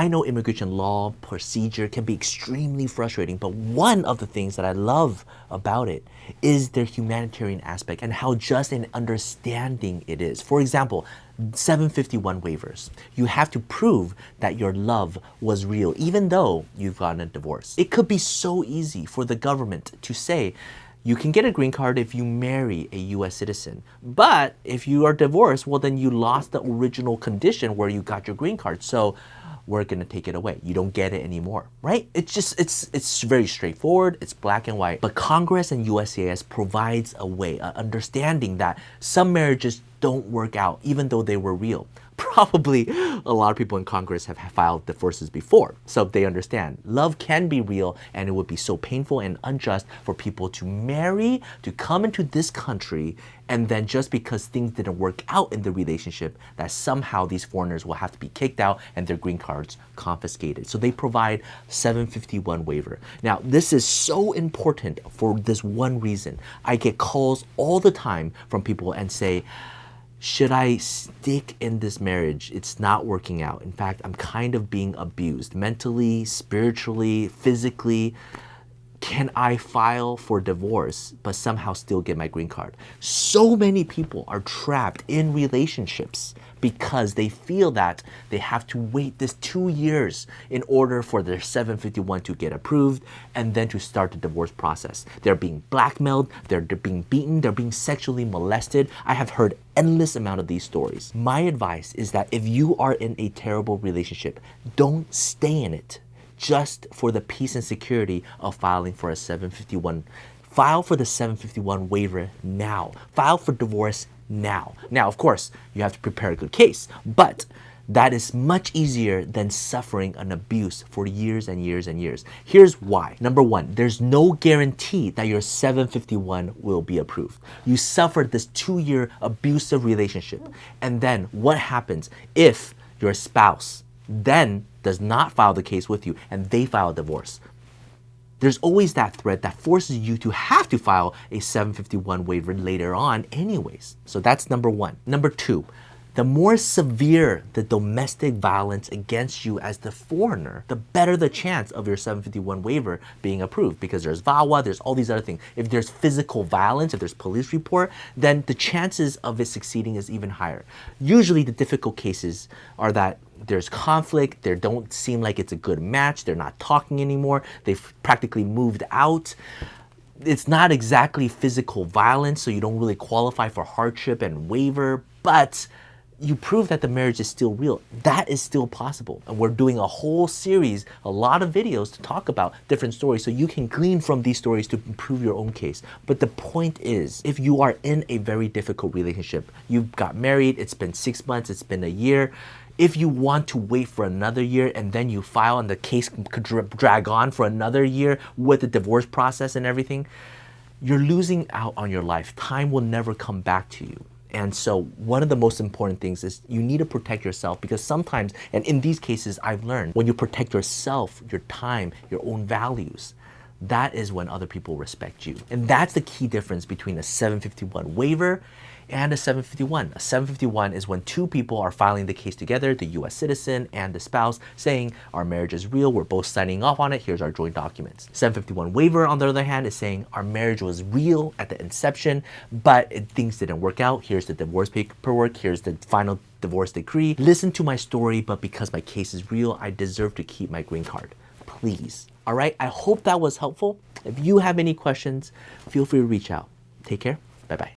I know immigration law procedure can be extremely frustrating, but one of the things that I love about it is their humanitarian aspect and how just and understanding it is. For example, 751 waivers. You have to prove that your love was real, even though you've gotten a divorce. It could be so easy for the government to say, you can get a green card if you marry a US citizen. But if you are divorced, well, then you lost the original condition where you got your green card. So we're gonna take it away. You don't get it anymore, right? It's very straightforward, it's black and white. But Congress and USCIS provides a way, an understanding that some marriages don't work out even though they were real. Probably a lot of people in Congress have filed divorces before, so they understand love can be real, and it would be so painful and unjust for people to marry, to come into this country, and then just because things didn't work out in the relationship, that somehow these foreigners will have to be kicked out and their green cards confiscated. So they provide 751 waiver. Now, this is so important for this one reason. I get calls all the time from people and say, should I stick in this marriage? It's not working out. In fact, I'm kind of being abused mentally, spiritually, physically. Can I file for divorce but somehow still get my green card? So many people are trapped in relationships because they feel that they have to wait this 2 years in order for their 751 to get approved and then to start the divorce process. They're being blackmailed, they're being beaten, they're being sexually molested. I have heard endless amount of these stories. My advice is that if you are in a terrible relationship, don't stay in it just for the peace and security of filing for a 751. File for the 751 waiver now. File for divorce now. Now, of course, you have to prepare a good case, but that is much easier than suffering an abuse for years and years and years. Here's why. Number one, there's no guarantee that your 751 will be approved. You suffered this 2-year abusive relationship, and then what happens if your spouse then does not file the case with you and they file a divorce? There's always that threat that forces you to have to file a 751 waiver later on anyways. So that's number one. Number two, the more severe the domestic violence against you as the foreigner, the better the chance of your 751 waiver being approved, because there's VAWA, there's all these other things. If there's physical violence, if there's police report, then the chances of it succeeding is even higher. Usually the difficult cases are that there's conflict, they don't seem like it's a good match, they're not talking anymore, they've practically moved out. It's not exactly physical violence, so you don't really qualify for hardship and waiver, but you prove that the marriage is still real. That is still possible. And we're doing a whole series, a lot of videos to talk about different stories so you can glean from these stories to improve your own case. But the point is, if you are in a very difficult relationship, you've got married, it's been 6 months, it's been a year, if you want to wait for another year and then you file and the case could drag on for another year with the divorce process and everything, you're losing out on your life. Time will never come back to you. And so one of the most important things is you need to protect yourself, because sometimes, and in these cases I've learned, when you protect yourself, your time, your own values, that is when other people respect you. And that's the key difference between a 751 waiver and a 751. A 751 is when two people are filing the case together, the US citizen and the spouse, saying our marriage is real, we're both signing off on it, here's our joint documents. 751 waiver, on the other hand, is saying our marriage was real at the inception, but things didn't work out. Here's the divorce paperwork, here's the final divorce decree. Listen to my story, but because my case is real, I deserve to keep my green card. Please. All right, I hope that was helpful. If you have any questions, feel free to reach out. Take care. Bye-bye.